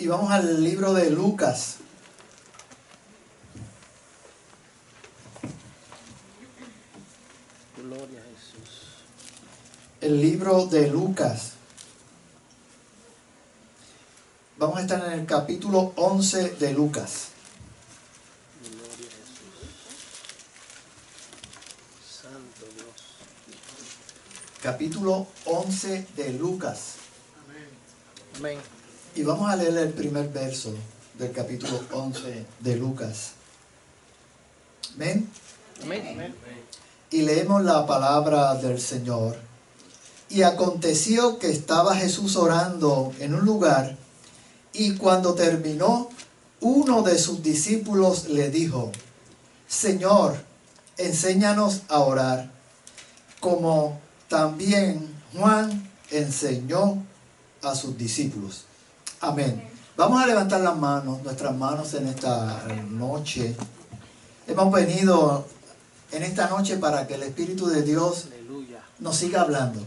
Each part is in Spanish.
Y vamos al libro de Lucas. Gloria a Jesús. El libro de Lucas. Vamos a estar en el capítulo 11 de Lucas. Gloria a Jesús. Santo Dios. Capítulo 11 de Lucas. Amén. Y vamos a leer el primer verso del capítulo 11 de Lucas. Amén. Amén. Amén. Y leemos la palabra del Señor. Y aconteció que estaba Jesús orando en un lugar, y cuando terminó, uno de sus discípulos le dijo: Señor, enséñanos a orar, como también Juan enseñó a sus discípulos. Amén. Vamos a levantar las manos, nuestras manos en esta noche. Hemos venido en esta noche para que el Espíritu de Dios Aleluya. nos siga hablando.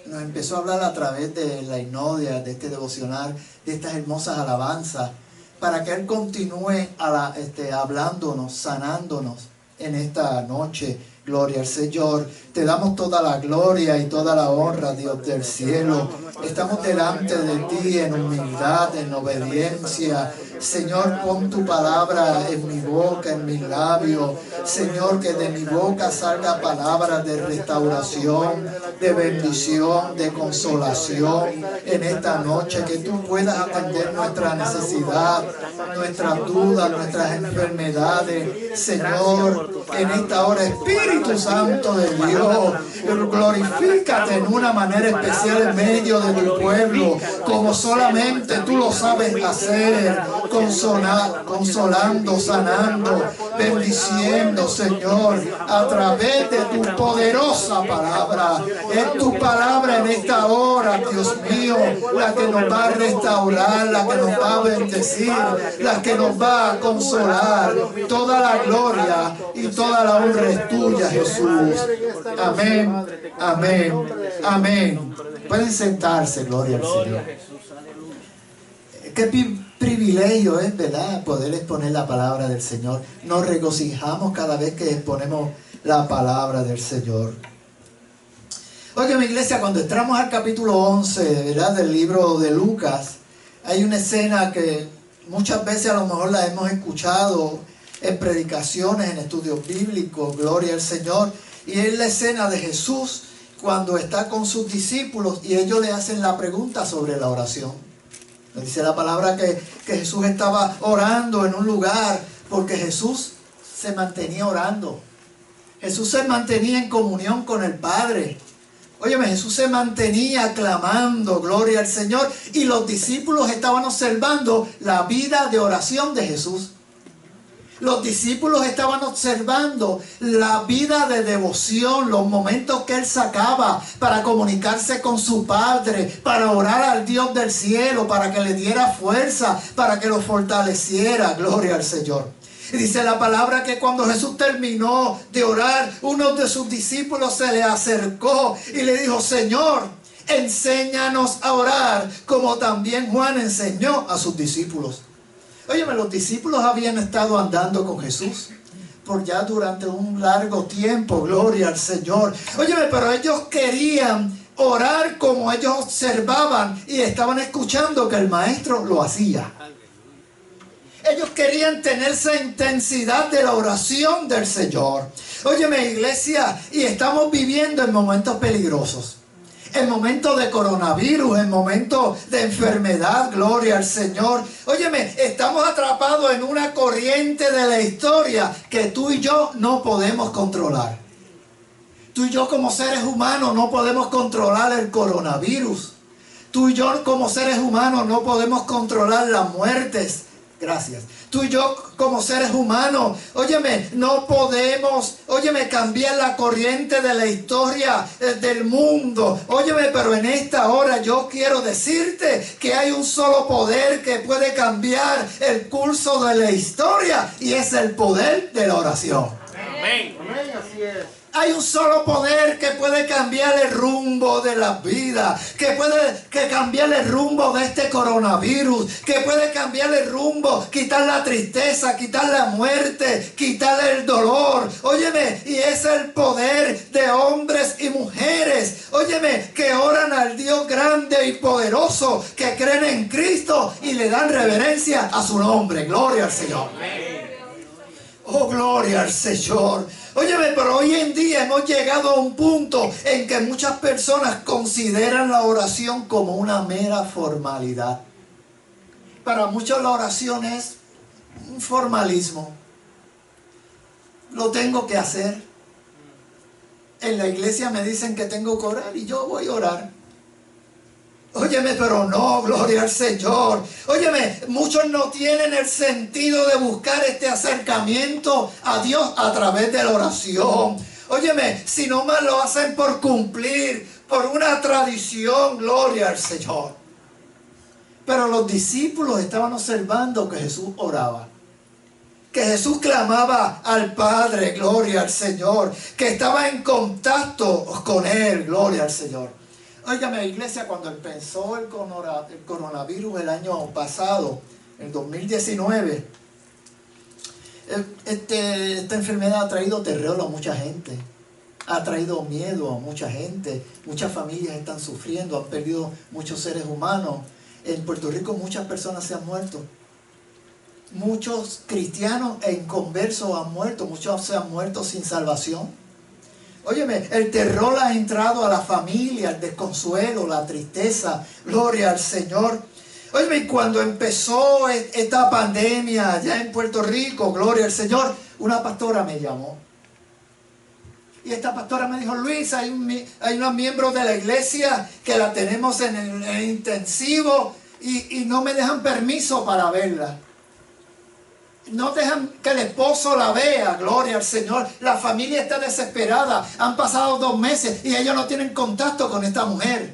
Nos empezó a hablar a través de la hipnodia, de este devocional, de estas hermosas alabanzas, para que Él continúe hablándonos, sanándonos en esta noche. Gloria al Señor. Te damos toda la gloria y toda la honra, Dios del cielo. Estamos delante de ti en humildad, en obediencia. Señor, pon tu palabra en mi boca, en mis labios. Señor, que de mi boca salga palabras de restauración, de bendición, de consolación en esta noche. Que tú puedas atender nuestra necesidad, nuestras dudas, nuestras enfermedades. Señor, en esta hora, Espíritu Santo de Dios, glorifícate en una manera especial en medio de tu pueblo, como solamente tú lo sabes hacer, consolando, sanando, bendiciendo, Señor, a través de tu poderosa palabra. Es tu palabra en esta hora, Dios mío, la que nos va a restaurar, la que nos va a bendecir, la que nos va a consolar. Toda la gloria y toda la honra es tuya, Jesús. Amén, amén, amén. Pueden sentarse, gloria al Señor. Qué privilegio es, ¿verdad?, poder exponer la palabra del Señor. Nos regocijamos cada vez que exponemos la palabra del Señor. Oye, mi iglesia, cuando entramos al capítulo 11, ¿verdad?, del libro de Lucas, hay una escena que muchas veces a lo mejor la hemos escuchado en predicaciones, en estudios bíblicos, gloria al Señor, y es la escena de Jesús cuando está con sus discípulos y ellos le hacen la pregunta sobre la oración. Dice la palabra que Jesús estaba orando en un lugar porque Jesús se mantenía orando. Jesús se mantenía en comunión con el Padre. Óyeme, Jesús se mantenía clamando, gloria al Señor, y los discípulos estaban observando la vida de oración de Jesús. Los discípulos estaban observando la vida de devoción, los momentos que Él sacaba para comunicarse con su Padre, para orar al Dios del cielo, para que le diera fuerza, para que lo fortaleciera. Gloria al Señor. Y dice la palabra que cuando Jesús terminó de orar, uno de sus discípulos se le acercó y le dijo: Señor, enséñanos a orar, como también Juan enseñó a sus discípulos. Óyeme, los discípulos habían estado andando con Jesús por ya durante un largo tiempo, gloria al Señor. Óyeme, pero ellos querían orar como ellos observaban y estaban escuchando que el maestro lo hacía. Ellos querían tener esa intensidad de la oración del Señor. Óyeme, iglesia, y estamos viviendo en momentos peligrosos. En momentos de coronavirus, en momentos de enfermedad, gloria al Señor. Óyeme, estamos atrapados en una corriente de la historia que tú y yo no podemos controlar. Tú y yo como seres humanos no podemos controlar el coronavirus. Tú y yo como seres humanos no podemos controlar las muertes. Gracias. Tú y yo como seres humanos, óyeme, no podemos, óyeme, cambiar la corriente de la historia del mundo. Óyeme, pero en esta hora yo quiero decirte que hay un solo poder que puede cambiar el curso de la historia, y es el poder de la oración. Amén. Amén, así es. Hay un solo poder que puede cambiar el rumbo de la vida, que cambiar el rumbo de este coronavirus, que puede cambiar el rumbo, quitar la tristeza, quitar la muerte, quitar el dolor. Óyeme, y es el poder de hombres y mujeres, óyeme, que oran al Dios grande y poderoso, que creen en Cristo y le dan reverencia a su nombre. Gloria al Señor. Oh, gloria al Señor. Óyeme, pero hoy en día hemos llegado a un punto en que muchas personas consideran la oración como una mera formalidad. Para muchos la oración es un formalismo. Lo tengo que hacer. En la iglesia me dicen que tengo que orar y yo voy a orar. Óyeme, pero no, gloria al Señor. Óyeme, muchos no tienen el sentido de buscar este acercamiento a Dios a través de la oración. Óyeme, si no más lo hacen por cumplir, por una tradición, gloria al Señor. Pero los discípulos estaban observando que Jesús oraba, que Jesús clamaba al Padre, gloria al Señor, que estaba en contacto con Él, gloria al Señor. Óigame, iglesia, cuando empezó el coronavirus el año pasado, el 2019, esta enfermedad ha traído terror a mucha gente, ha traído miedo a mucha gente, muchas familias están sufriendo, han perdido muchos seres humanos. En Puerto Rico muchas personas se han muerto, muchos cristianos e inconversos han muerto, muchos se han muerto sin salvación. Óyeme, el terror ha entrado a la familia, el desconsuelo, la tristeza, gloria al Señor. Óyeme, cuando empezó esta pandemia allá en Puerto Rico, gloria al Señor, una pastora me llamó. Y esta pastora me dijo, Luis, hay unos miembros de la iglesia que la tenemos en el intensivo y no me dejan permiso para verla. No dejan que el esposo la vea, gloria al Señor. La familia está desesperada. Han pasado 2 meses y ellos no tienen contacto con esta mujer.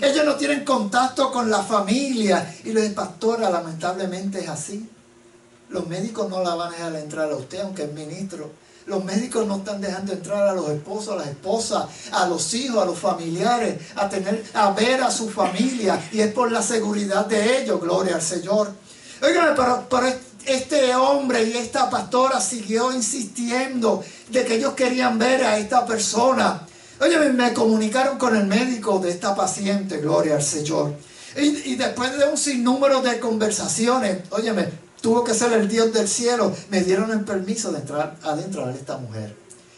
Ellos no tienen contacto con la familia. Y le dije, pastora, lamentablemente es así. Los médicos no la van a dejar entrar a usted, aunque es ministro. Los médicos no están dejando entrar a los esposos, a las esposas, a los hijos, a los familiares, a ver a su familia. Y es por la seguridad de ellos, gloria al Señor. Oigan, pero este hombre y esta pastora siguió insistiendo de que ellos querían ver a esta persona. Oye, me comunicaron con el médico de esta paciente, gloria al Señor. Y después de un sinnúmero de conversaciones, óyeme, tuvo que ser el Dios del cielo, me dieron el permiso de entrar adentro a esta mujer,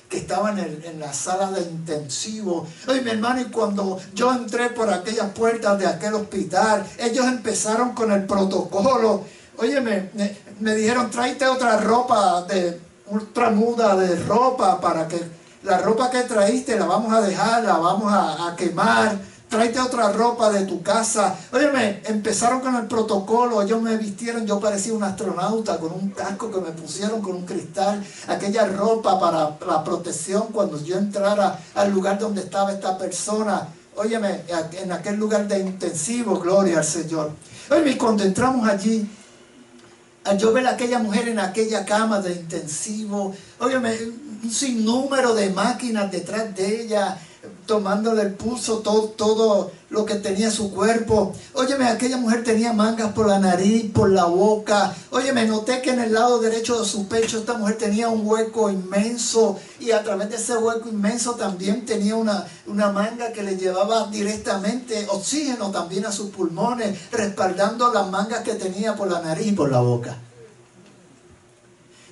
que estaba en la sala de intensivo. Oye, mi hermano, y cuando yo entré por aquellas puertas de aquel hospital, ellos empezaron con el protocolo. Oye, me dijeron, tráete otra ropa, otra muda de ropa, para que la ropa que traíste la vamos a dejar, la vamos a quemar. Tráete otra ropa de tu casa. Óyeme, empezaron con el protocolo. Ellos me vistieron, yo parecía un astronauta con un casco que me pusieron con un cristal. Aquella ropa para la protección cuando yo entrara al lugar donde estaba esta persona. Óyeme, en aquel lugar de intensivo, gloria al Señor. Óyeme, y cuando entramos allí, al yo ver a aquella mujer en aquella cama de intensivo, óyeme, un sinnúmero de máquinas detrás de ella, tomándole el pulso, todo lo que tenía su cuerpo. Óyeme, aquella mujer tenía mangas por la nariz, por la boca. Óyeme, noté que en el lado derecho de su pecho esta mujer tenía un hueco inmenso, y a través de ese hueco inmenso también tenía una manga que le llevaba directamente oxígeno también a sus pulmones, respaldando las mangas que tenía por la nariz y por la boca.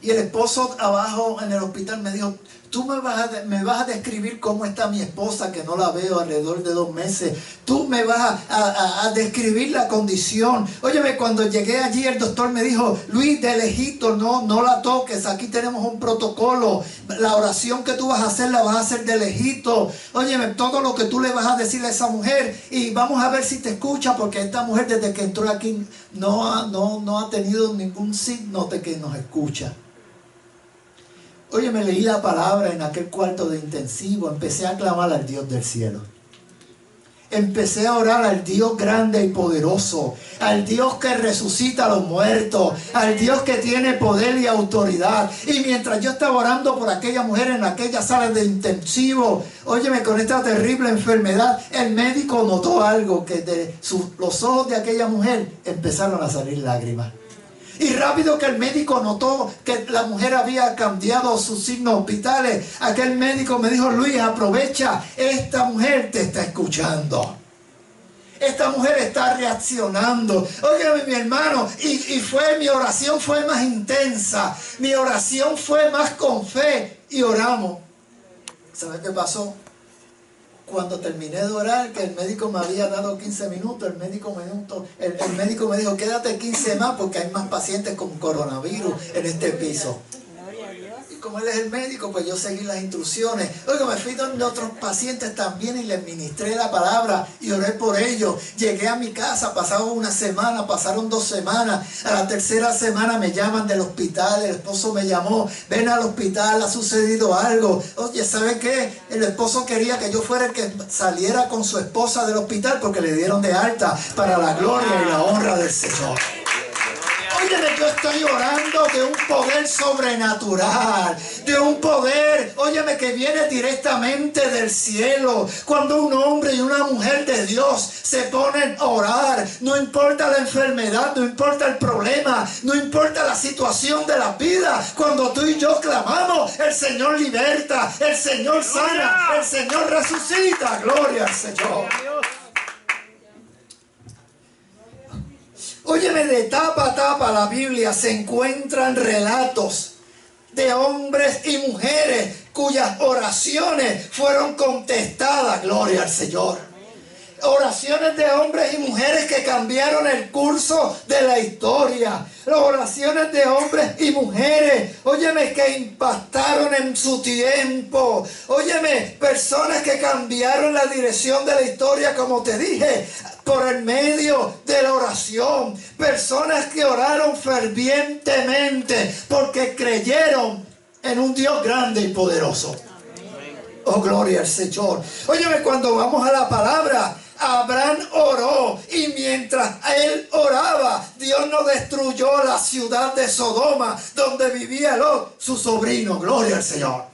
Y el esposo abajo en el hospital me dijo, tú me vas a describir cómo está mi esposa, que no la veo alrededor de 2 meses. Tú me vas a describir la condición. Óyeme, cuando llegué allí el doctor me dijo, Luis, de lejito, no la toques. Aquí tenemos un protocolo. La oración que tú vas a hacer, la vas a hacer de lejito. Óyeme, todo lo que tú le vas a decir a esa mujer, y vamos a ver si te escucha, porque esta mujer desde que entró aquí no ha tenido ningún signo de que nos escucha. Oye, me leí la palabra en aquel cuarto de intensivo, empecé a clamar al Dios del cielo. empecé a orar al Dios grande y poderoso, al Dios que resucita a los muertos, al Dios que tiene poder y autoridad. Y mientras yo estaba orando por aquella mujer en aquella sala de intensivo, óyeme, con esta terrible enfermedad, el médico notó algo, que de los ojos de aquella mujer empezaron a salir lágrimas. Y rápido que el médico notó que la mujer había cambiado sus signos vitales, aquel médico me dijo: Luis, aprovecha, esta mujer te está escuchando. Esta mujer está reaccionando. Óigame, mi hermano, mi oración fue más intensa. Mi oración fue más con fe. Y oramos. ¿Sabe qué pasó? Cuando terminé de orar, que el médico me había dado 15 minutos, el médico me dijo: quédate 15 más porque hay más pacientes con coronavirus en este piso. Y como él es el médico, pues yo seguí las instrucciones. Oiga, me fui donde otros pacientes también y les ministré la palabra y oré por ellos. Llegué a mi casa, pasaron una semana, pasaron 2 semanas. A la tercera semana me llaman del hospital, el esposo me llamó: ven al hospital, ha sucedido algo. Oye, ¿sabe qué? El esposo quería que yo fuera el que saliera con su esposa del hospital porque le dieron de alta, para la gloria y la honra del Señor. Óyeme, yo estoy orando de un poder sobrenatural, de un poder, óyeme, que viene directamente del cielo. Cuando un hombre y una mujer de Dios se ponen a orar, no importa la enfermedad, no importa el problema, no importa la situación de la vida, cuando tú y yo clamamos, el Señor liberta, el Señor sana, el Señor resucita. Gloria al Señor. Óyeme, de tapa a tapa la Biblia se encuentran relatos de hombres y mujeres cuyas oraciones fueron contestadas. Gloria al Señor. Oraciones de hombres y mujeres que cambiaron el curso de la historia. Oraciones de hombres y mujeres, óyeme, que impactaron en su tiempo. Óyeme, personas que cambiaron la dirección de la historia, como te dije, por el medio de la oración. Personas que oraron fervientemente porque creyeron en un Dios grande y poderoso. Oh, gloria al Señor. Óyeme, cuando vamos a la palabra, Abraham oró y mientras él oraba, Dios no destruyó la ciudad de Sodoma donde vivía Lot, su sobrino. Gloria al Señor.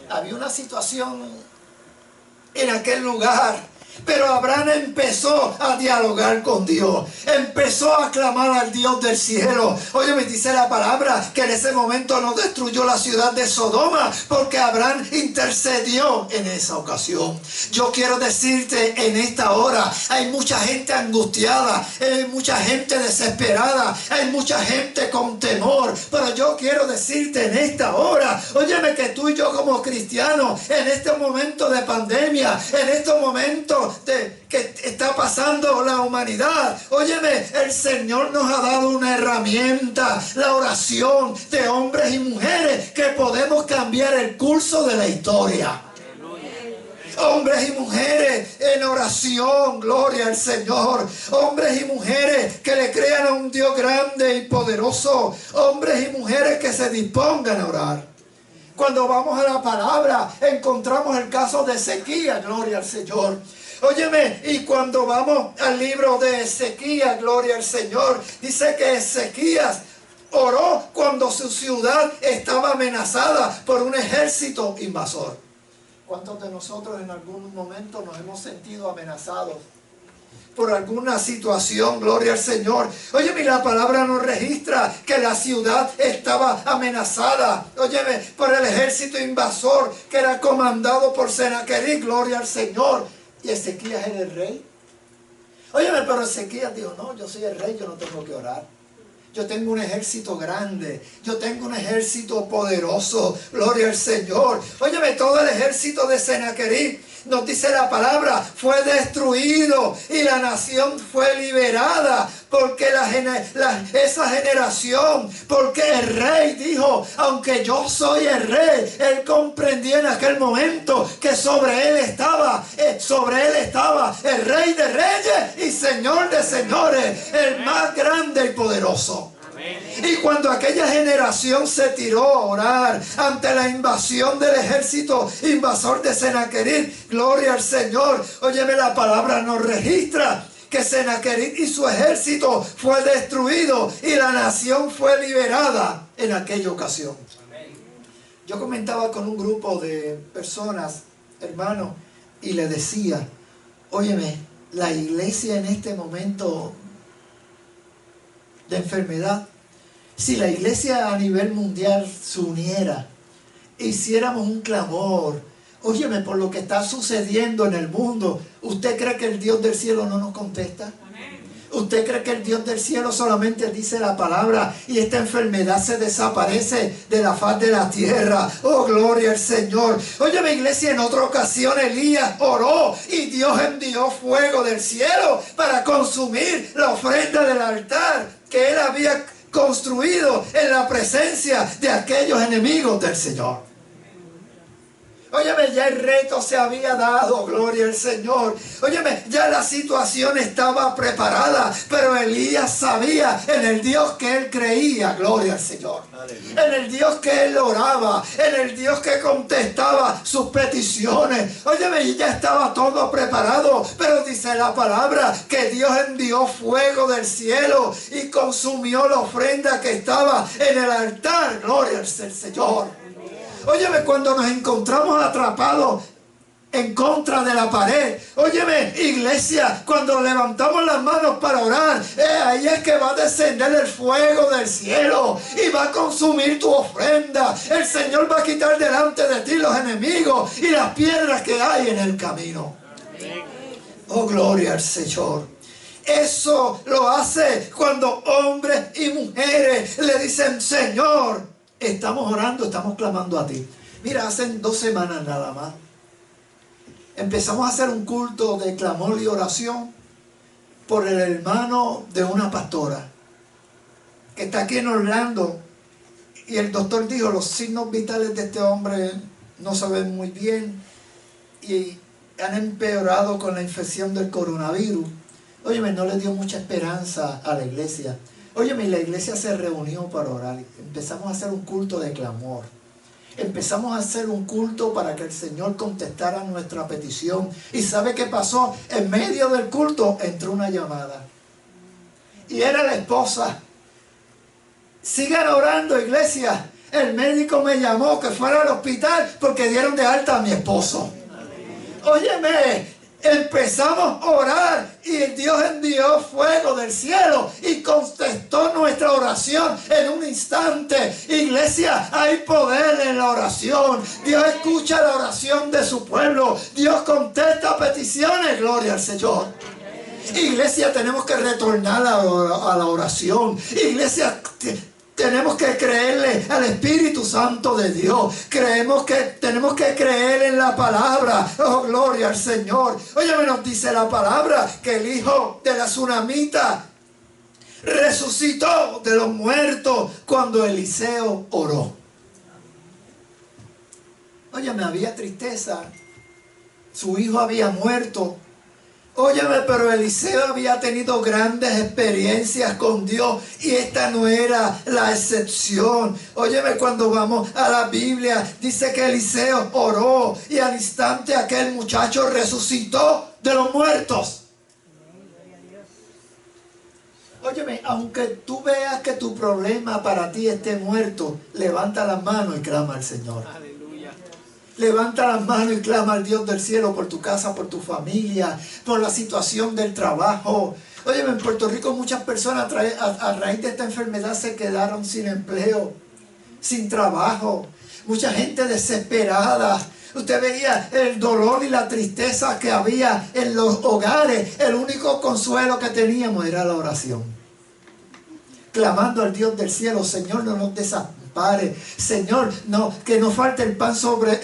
Había una situación en aquel lugar, pero Abraham empezó a dialogar con Dios, empezó a clamar al Dios del cielo. Oye, me dice la palabra que en ese momento no destruyó la ciudad de Sodoma porque Abraham intercedió en esa ocasión. Yo quiero decirte en esta hora, hay mucha gente angustiada, hay mucha gente desesperada, hay mucha gente con temor, pero yo quiero decirte en esta hora, óyeme, que tú y yo como cristianos, en este momento de pandemia, en estos momentos que está pasando la humanidad, óyeme, el Señor nos ha dado una herramienta, la oración de hombres y mujeres, que podemos cambiar el curso de la historia. Hombres y mujeres en oración, gloria al Señor. Hombres y mujeres que le crean a un Dios grande y poderoso. Hombres y mujeres que se dispongan a orar. Cuando vamos a la palabra, encontramos el caso de Ezequías, gloria al Señor. Óyeme, y cuando vamos al libro de Ezequías, gloria al Señor, dice que Ezequías oró cuando su ciudad estaba amenazada por un ejército invasor. ¿Cuántos de nosotros en algún momento nos hemos sentido amenazados por alguna situación? Gloria al Señor. Óyeme, la palabra nos registra que la ciudad estaba amenazada, óyeme, por el ejército invasor que era comandado por Senaquerib. Gloria al Señor. Y Ezequías era el rey. Óyeme, pero Ezequías dijo: no, yo soy el rey, yo no tengo que orar. Yo tengo un ejército grande, yo tengo un ejército poderoso, gloria al Señor. Óyeme, todo el ejército de Senaquerib, nos dice la palabra, fue destruido y la nación fue liberada porque esa generación, porque el rey dijo, aunque yo soy el rey, él comprendía en aquel momento que sobre él estaba el rey de reyes y señor de señores, el más grande y poderoso. Y cuando aquella generación se tiró a orar ante la invasión del ejército invasor de Sennacherib, gloria al Señor, óyeme, la palabra nos registra que Sennacherib y su ejército fue destruido y la nación fue liberada en aquella ocasión. Yo comentaba con un grupo de personas, hermanos, y le decía, óyeme, la iglesia en este momento de enfermedad, si la iglesia a nivel mundial se uniera, hiciéramos un clamor, óyeme, por lo que está sucediendo en el mundo, ¿usted cree que el Dios del cielo no nos contesta? ¿Usted cree que el Dios del cielo solamente dice la palabra y esta enfermedad se desaparece de la faz de la tierra? ¡Oh, gloria al Señor! Óyeme, iglesia, en otra ocasión Elías oró y Dios envió fuego del cielo para consumir la ofrenda del altar que él había construido en la presencia de aquellos enemigos del Señor. Óyeme, ya el reto se había dado, gloria al Señor. Óyeme, ya la situación estaba preparada, pero Elías sabía en el Dios que él creía, gloria al Señor. Aleluya. En el Dios que él oraba, en el Dios que contestaba sus peticiones. Óyeme, ya estaba todo preparado, pero dice la palabra que Dios envió fuego del cielo y consumió la ofrenda que estaba en el altar, gloria al Señor. Óyeme, cuando nos encontramos atrapados en contra de la pared, óyeme, iglesia, cuando levantamos las manos para orar, ahí es que va a descender el fuego del cielo y va a consumir tu ofrenda. El Señor va a quitar delante de ti los enemigos y las piedras que hay en el camino. Oh, gloria al Señor. Eso lo hace cuando hombres y mujeres le dicen, Señor, estamos orando, estamos clamando a ti. Mira, hace 2 semanas nada más empezamos a hacer un culto de clamor y oración por el hermano de una pastora que está aquí en Orlando, y el doctor dijo, los signos vitales de este hombre no se ven muy bien y han empeorado con la infección del coronavirus. Óyeme, no le dio mucha esperanza a la iglesia. Óyeme, la iglesia se reunió para orar. Empezamos a hacer un culto de clamor. Empezamos a hacer un culto para que el Señor contestara nuestra petición. ¿Y sabe qué pasó? En medio del culto entró una llamada. Y era la esposa. Sigan orando, iglesia. El médico me llamó que fuera al hospital porque dieron de alta a mi esposo. Óyeme, empezamos a orar y Dios envió fuego del cielo y contestó nuestra oración en un instante. Iglesia, hay poder en la oración. Dios escucha la oración de su pueblo. Dios contesta peticiones, gloria al Señor. Iglesia, tenemos que retornar a la oración. Iglesia, tenemos que creerle al Espíritu Santo de Dios. Tenemos que creer en la palabra. Oh, gloria al Señor. Óyeme, nos dice la palabra que el hijo de la tsunamita resucitó de los muertos cuando Eliseo oró. Óyeme, había tristeza. Su hijo había muerto. Óyeme, pero Eliseo había tenido grandes experiencias con Dios y esta no era la excepción. Óyeme, cuando vamos a la Biblia, dice que Eliseo oró y al instante aquel muchacho resucitó de los muertos. Óyeme, aunque tú veas que tu problema para ti esté muerto, levanta las manos y clama al Señor. Levanta las manos y clama al Dios del cielo por tu casa, por tu familia, por la situación del trabajo. Oye, en Puerto Rico muchas personas a raíz de esta enfermedad se quedaron sin empleo, sin trabajo. Mucha gente desesperada. Usted veía el dolor y la tristeza que había en los hogares. El único consuelo que teníamos era la oración. Clamando al Dios del cielo, Señor, no nos desampare. Señor, no, que no falte el pan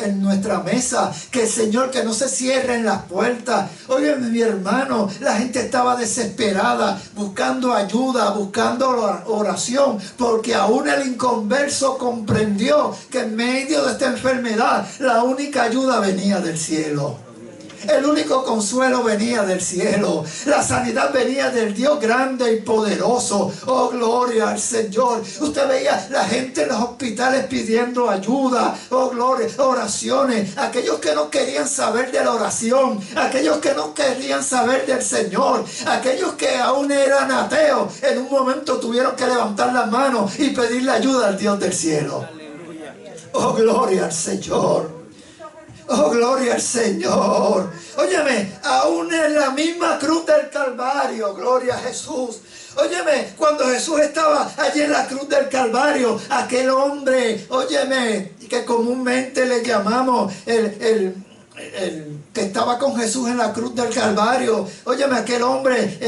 en nuestra mesa. Que Señor, que no se cierren las puertas. Oye, mi hermano, la gente estaba desesperada, buscando ayuda, buscando oración, porque aún el inconverso comprendió que en medio de esta enfermedad la única ayuda venía del cielo. El único consuelo venía del cielo. La sanidad venía del Dios grande y poderoso. Oh, gloria al Señor. Usted veía la gente en los hospitales pidiendo ayuda. Oh, gloria, oraciones. Aquellos que no querían saber de la oración. Aquellos que no querían saber del Señor. Aquellos que aún eran ateos. En un momento tuvieron que levantar las manos y pedirle ayuda al Dios del cielo. Oh, gloria al Señor. Oh, gloria al Señor. Óyeme, aún en la misma cruz del Calvario, gloria a Jesús. Óyeme, cuando Jesús estaba allí en la cruz del Calvario, aquel hombre, óyeme, que comúnmente le llamamos el que estaba con Jesús en la cruz del Calvario. Óyeme, aquel hombre,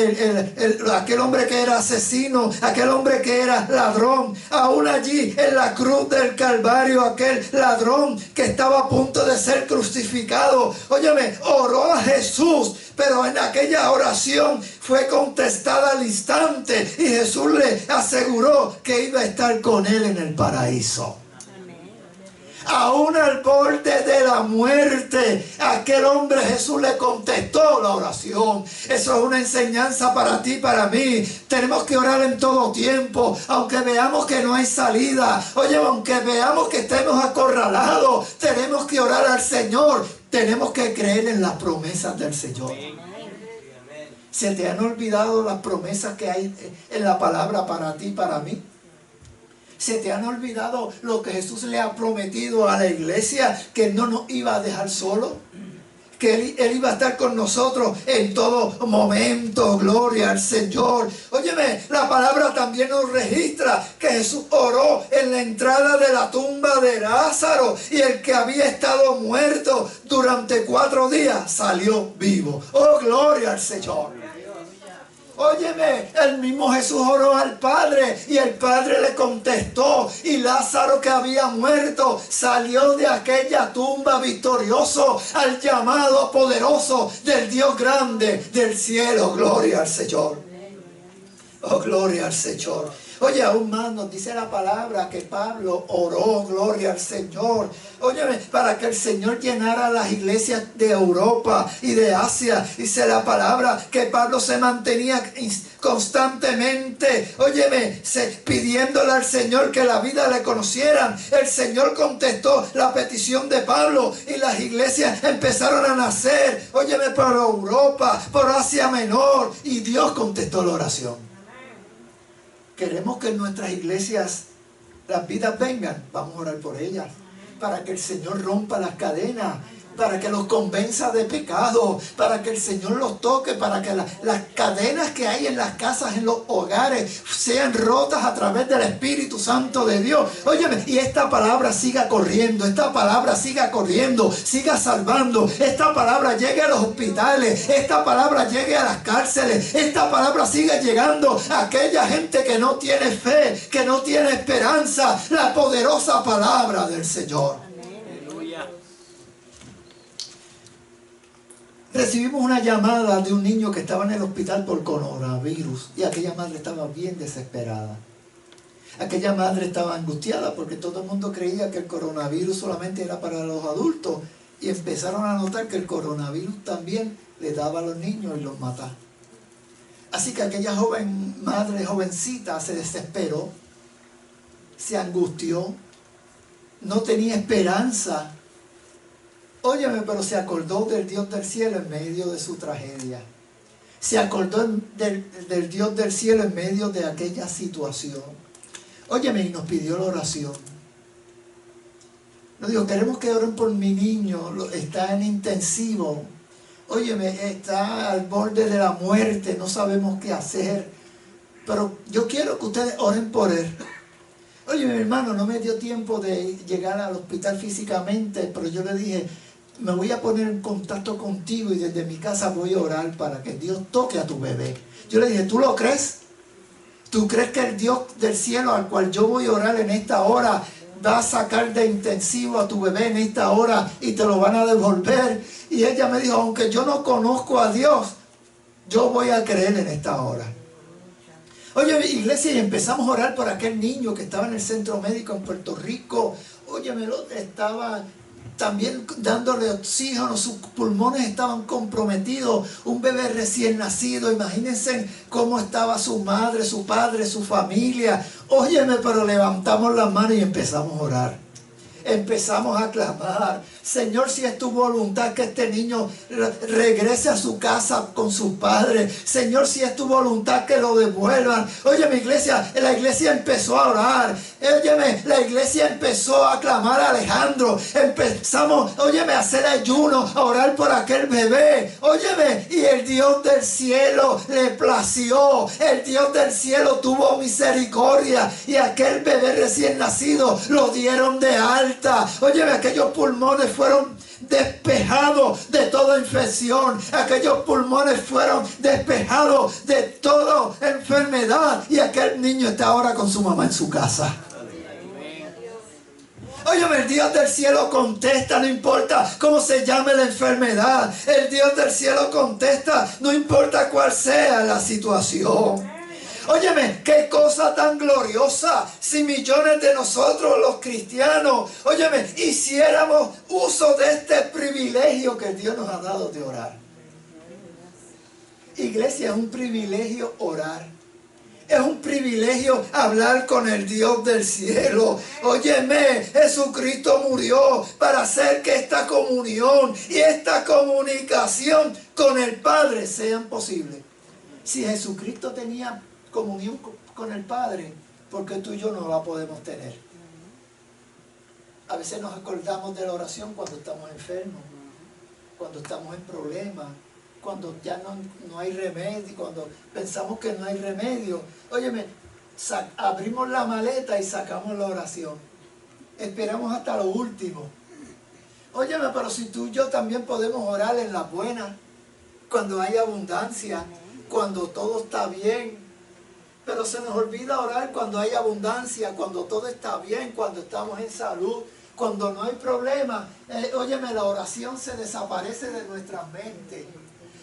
aquel hombre que era asesino, aquel hombre que era ladrón, aún allí en la cruz del Calvario, aquel ladrón que estaba a punto de ser crucificado, óyeme, oró a Jesús, pero en aquella oración fue contestada al instante y Jesús le aseguró que iba a estar con él en el paraíso. Aún al borde de la muerte, aquel hombre Jesús le contestó la oración. Eso es una enseñanza para ti, para mí. Tenemos que orar en todo tiempo, aunque veamos que no hay salida. Oye, aunque veamos que estemos acorralados, tenemos que orar al Señor. Tenemos que creer en las promesas del Señor. ¿Se te han olvidado las promesas que hay en la palabra para ti, para mí? ¿Se te han olvidado lo que Jesús le ha prometido a la iglesia? Que Él no nos iba a dejar solos. Que Él iba a estar con nosotros en todo momento. Gloria al Señor. Óyeme, la palabra también nos registra que Jesús oró en la entrada de la tumba de Lázaro. Y el que había estado muerto durante 4 días salió vivo. Oh, gloria al Señor. Óyeme, el mismo Jesús oró al Padre y el Padre le contestó, y Lázaro, que había muerto, salió de aquella tumba victorioso al llamado poderoso del Dios grande del cielo. Gloria al Señor. Oh, gloria al Señor. Oye, aún más nos dice la palabra que Pablo oró, gloria al Señor. Óyeme, para que el Señor llenara las iglesias de Europa y de Asia. Dice la palabra que Pablo se mantenía constantemente, óyeme, pidiéndole al Señor que la vida le conocieran. El Señor contestó la petición de Pablo y las iglesias empezaron a nacer, óyeme, por Europa, por Asia Menor, y Dios contestó la oración. Queremos que en nuestras iglesias las vidas vengan. Vamos a orar por ellas, para que el Señor rompa las cadenas, para que los convenza de pecado, para que el Señor los toque, para que las cadenas que hay en las casas, en los hogares, sean rotas a través del Espíritu Santo de Dios. Óyeme, y esta palabra siga corriendo, esta palabra siga corriendo, siga salvando, esta palabra llegue a los hospitales, esta palabra llegue a las cárceles, esta palabra siga llegando a aquella gente que no tiene fe, que no tiene esperanza. La poderosa palabra del Señor. Recibimos una llamada de un niño que estaba en el hospital por coronavirus, y aquella madre estaba bien desesperada. Aquella madre estaba angustiada porque todo el mundo creía que el coronavirus solamente era para los adultos, y empezaron a notar que el coronavirus también le daba a los niños y los mataba. Así que aquella madre jovencita se desesperó, se angustió, no tenía esperanza. Óyeme, pero se acordó del Dios del cielo en medio de su tragedia. Se acordó del Dios del cielo en medio de aquella situación. Óyeme, y nos pidió la oración. Nos dijo, queremos que oren por mi niño, está en intensivo. Óyeme, está al borde de la muerte, no sabemos qué hacer. Pero yo quiero que ustedes oren por él. Oye, mi hermano, no me dio tiempo de llegar al hospital físicamente, pero yo le dije, me voy a poner en contacto contigo y desde mi casa voy a orar para que Dios toque a tu bebé. Yo le dije, ¿tú lo crees? ¿Tú crees que el Dios del cielo al cual yo voy a orar en esta hora va a sacar de intensivo a tu bebé en esta hora y te lo van a devolver? Y ella me dijo, aunque yo no conozco a Dios, yo voy a creer en esta hora. Oye, iglesia, y empezamos a orar por aquel niño que estaba en el centro médico en Puerto Rico. Óyeme, estaba también dándole oxígeno, sus pulmones estaban comprometidos, un bebé recién nacido, imagínense cómo estaba su madre, su padre, su familia. Óyeme, pero levantamos las manos y empezamos a orar. Empezamos a clamar: Señor, si es tu voluntad que este niño regrese a su casa con sus padres. Señor, si es tu voluntad que lo devuelvan. Oye, mi iglesia, la iglesia empezó a orar. Óyeme, la iglesia empezó a clamar a Alejandro. Empezamos, óyeme, a hacer ayuno, a orar por aquel bebé. Óyeme, y el Dios del cielo le plació. El Dios del cielo tuvo misericordia. Y aquel bebé recién nacido lo dieron de alta. Óyeme, aquellos pulmones fueron despejados de toda infección. Aquellos pulmones fueron despejados de toda enfermedad. Y aquel niño está ahora con su mamá en su casa. Óyeme, el Dios del cielo contesta, no importa cómo se llame la enfermedad. El Dios del cielo contesta, no importa cuál sea la situación. Óyeme, qué cosa tan gloriosa si millones de nosotros los cristianos, óyeme, hiciéramos uso de este privilegio que Dios nos ha dado de orar. Iglesia, es un privilegio orar. Es un privilegio hablar con el Dios del cielo. Óyeme, Jesucristo murió para hacer que esta comunión y esta comunicación con el Padre sean posibles. Si Jesucristo tenía comunión con el Padre, porque tú y yo no la podemos tener. A veces nos acordamos de la oración cuando estamos enfermos, cuando estamos en problemas, cuando ya no hay remedio, cuando pensamos que no hay remedio. Óyeme, abrimos la maleta y sacamos la oración. Esperamos hasta lo último. Óyeme, pero si tú y yo también podemos orar en las buenas, cuando hay abundancia, cuando todo está bien. Pero se nos olvida orar cuando hay abundancia, cuando todo está bien, cuando estamos en salud, cuando no hay problema. Óyeme, la oración se desaparece de nuestra mente.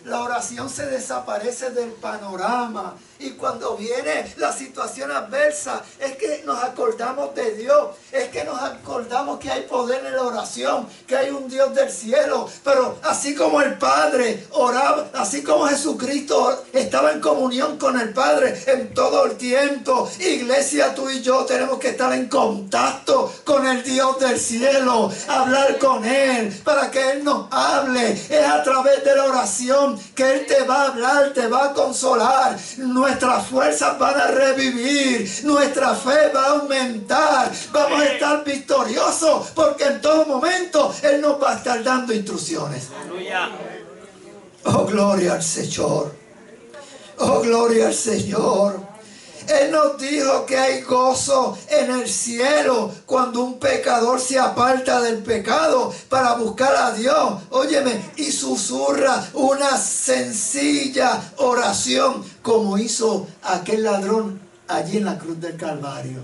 La oración se desaparece del panorama. Y cuando viene la situación adversa, es que nos acordamos de Dios. Es que nos acordamos que hay poder en la oración, que hay un Dios del cielo. Pero así como el Padre oraba, así como Jesucristo estaba en comunión con el Padre en todo el tiempo, iglesia, tú y yo tenemos que estar en contacto con el Dios del cielo, hablar con Él para que Él nos hable. Es a través de la oración que Él te va a hablar, te va a consolar. Nuestras fuerzas van a revivir, nuestra fe va a aumentar, vamos a estar victoriosos, porque en todo momento Él nos va a estar dando instrucciones. Aleluya. Oh, gloria al Señor. Oh, gloria al Señor. Él nos dijo que hay gozo en el cielo cuando un pecador se aparta del pecado para buscar a Dios. Óyeme, y susurra una sencilla oración como hizo aquel ladrón allí en la cruz del Calvario.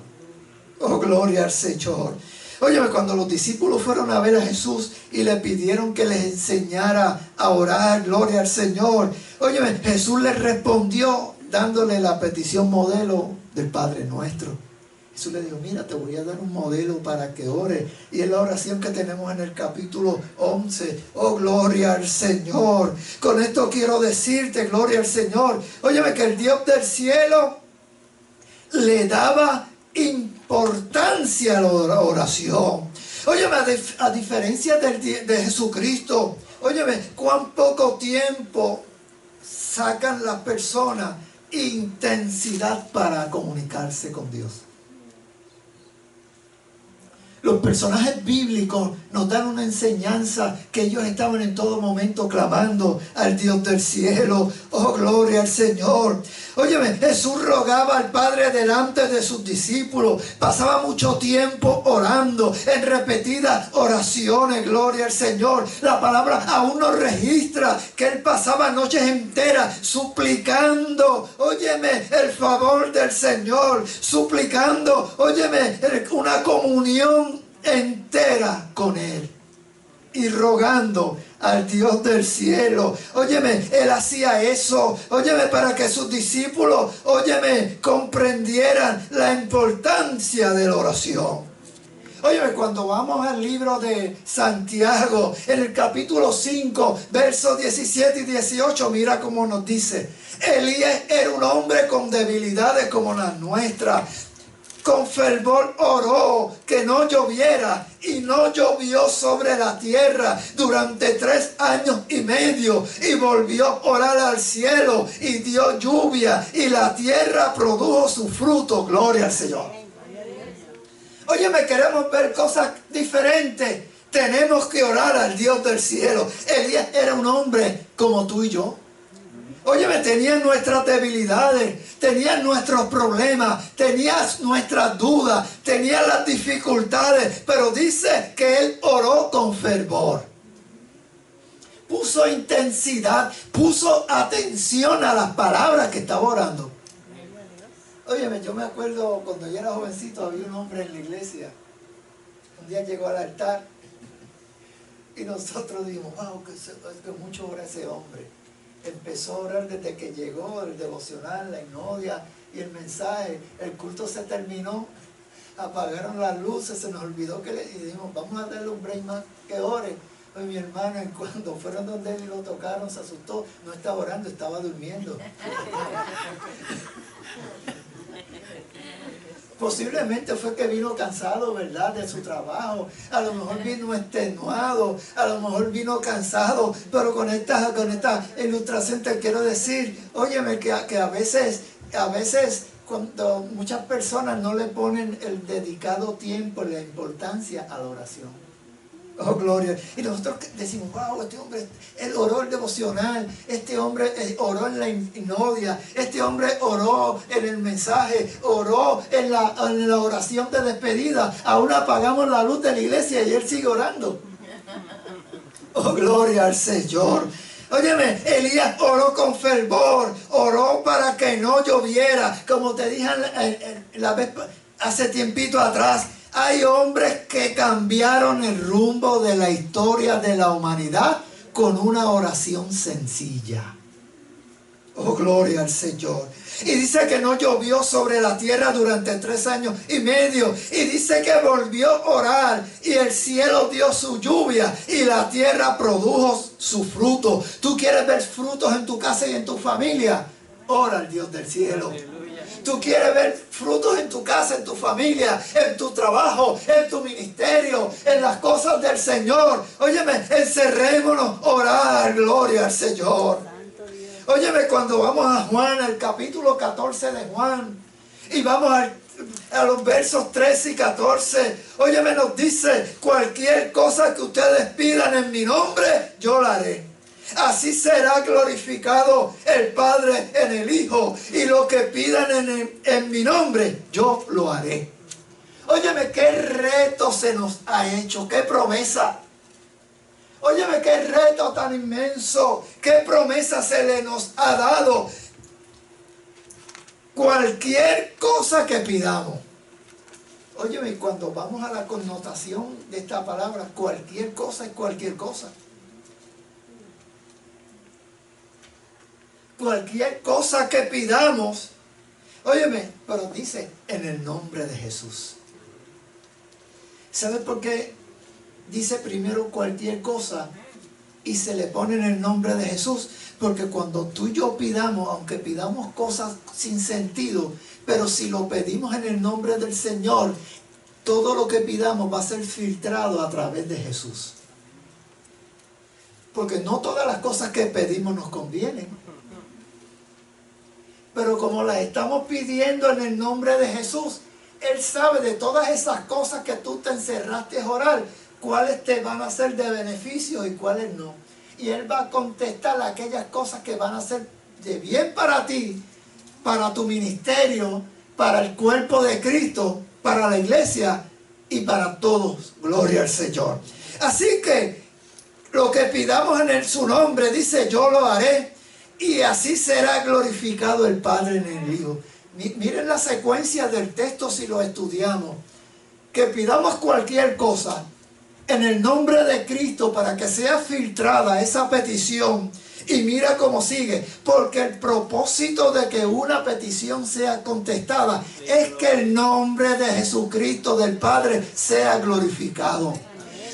Oh, gloria al Señor. Óyeme, cuando los discípulos fueron a ver a Jesús y le pidieron que les enseñara a orar, gloria al Señor. Óyeme, Jesús les respondió dándole la petición modelo del Padre Nuestro. Jesús le dijo: mira, te voy a dar un modelo para que ore. Y es la oración que tenemos en el capítulo 11. Oh, gloria al Señor. Con esto quiero decirte, gloria al Señor. Óyeme, que el Dios del cielo le daba importancia a la oración. Óyeme, a diferencia de Jesucristo, óyeme, cuán poco tiempo sacan las personas intensidad para comunicarse con Dios. Los personajes bíblicos nos dan una enseñanza que ellos estaban en todo momento clamando al Dios del cielo. Oh, gloria al Señor. Óyeme, Jesús rogaba al Padre delante de sus discípulos. Pasaba mucho tiempo orando en repetidas oraciones. Gloria al Señor. La palabra aún nos registra que Él pasaba noches enteras suplicando, óyeme, el favor del Señor. Suplicando, óyeme, una comunión entera con Él. Y rogando al Dios del cielo. Óyeme, Él hacía eso, óyeme, para que sus discípulos, óyeme, comprendieran la importancia de la oración. Oye, cuando vamos al libro de Santiago, en el capítulo 5, versos 17 y 18, mira cómo nos dice: Elías era un hombre con debilidades como las nuestras. Con fervor oró que no lloviera, y no llovió sobre la tierra durante 3 años y medio. Y volvió a orar al cielo y dio lluvia, y la tierra produjo su fruto. Gloria al Señor. Oye, queremos ver cosas diferentes. Tenemos que orar al Dios del cielo. Elías era un hombre como tú y yo. Óyeme, tenían nuestras debilidades, tenían nuestros problemas, tenían nuestras dudas, tenían las dificultades, pero dice que él oró con fervor. Puso intensidad, puso atención a las palabras que estaba orando. Óyeme, yo me acuerdo cuando yo era jovencito, había un hombre en la iglesia. Un día llegó al altar y nosotros dijimos: wow, que mucho ora ese hombre. Empezó a orar desde que llegó, el devocional, la hipnodia y el mensaje. El culto se terminó, apagaron las luces, se nos olvidó que y dijimos: vamos a darle un break más que ore. Pues mi hermano, cuando fueron donde él y lo tocaron, se asustó. No estaba orando, estaba durmiendo. Posiblemente fue que vino cansado, ¿verdad?, de su trabajo. A lo mejor vino extenuado, a lo mejor vino cansado. Pero con esta ilustración te quiero decir, óyeme, que a veces cuando muchas personas no le ponen el dedicado tiempo, la importancia a la oración. Oh, gloria. Y nosotros decimos: wow, este hombre, él oró el devocional, este hombre oró en la hipnodia, este hombre oró en el mensaje, oró en la oración de despedida. Aún apagamos la luz de la iglesia y él sigue orando. Oh, gloria al Señor. Óyeme, Elías oró con fervor, oró para que no lloviera. Como te dije hace tiempito atrás, hay hombres que cambiaron el rumbo de la historia de la humanidad con una oración sencilla. Oh, gloria al Señor. Y dice que no llovió sobre la tierra durante 3 años y medio. Y dice que volvió a orar y el cielo dio su lluvia y la tierra produjo su fruto. ¿Tú quieres ver frutos en tu casa y en tu familia? Ora al Dios del cielo. Tú quieres ver frutos en tu casa, en tu familia, en tu trabajo, en tu ministerio, en las cosas del Señor. Óyeme, encerrémonos, orar, gloria al Señor. Óyeme, cuando vamos a Juan, el capítulo 14 de Juan, y vamos a los versos 13 y 14, óyeme, nos dice: cualquier cosa que ustedes pidan en mi nombre, yo la haré. Así será glorificado el Padre en el Hijo, y lo que pidan en mi nombre, yo lo haré. Óyeme, qué reto se nos ha hecho, qué promesa. Óyeme, qué reto tan inmenso, qué promesa se le nos ha dado. Cualquier cosa que pidamos. Óyeme, cuando vamos a la connotación de esta palabra, cualquier cosa es cualquier cosa. Cualquier cosa que pidamos, óyeme, pero dice: en el nombre de Jesús. ¿Sabes por qué dice primero cualquier cosa y se le pone en el nombre de Jesús? Porque cuando tú y yo pidamos, aunque pidamos cosas sin sentido, pero si lo pedimos en el nombre del Señor, todo lo que pidamos va a ser filtrado a través de Jesús. Porque no todas las cosas que pedimos nos convienen. Pero como las estamos pidiendo en el nombre de Jesús, Él sabe de todas esas cosas que tú te encerraste a orar, cuáles te van a ser de beneficio y cuáles no. Y Él va a contestar aquellas cosas que van a ser de bien para ti, para tu ministerio, para el cuerpo de Cristo, para la iglesia y para todos. Gloria al Señor. Así que lo que pidamos en su nombre, dice: yo lo haré. Y así será glorificado el Padre en el Hijo. Miren la secuencia del texto si lo estudiamos. Que pidamos cualquier cosa en el nombre de Cristo para que sea filtrada esa petición Y mira cómo sigue. Porque el propósito de que una petición sea contestada es que el nombre de Jesucristo del Padre sea glorificado.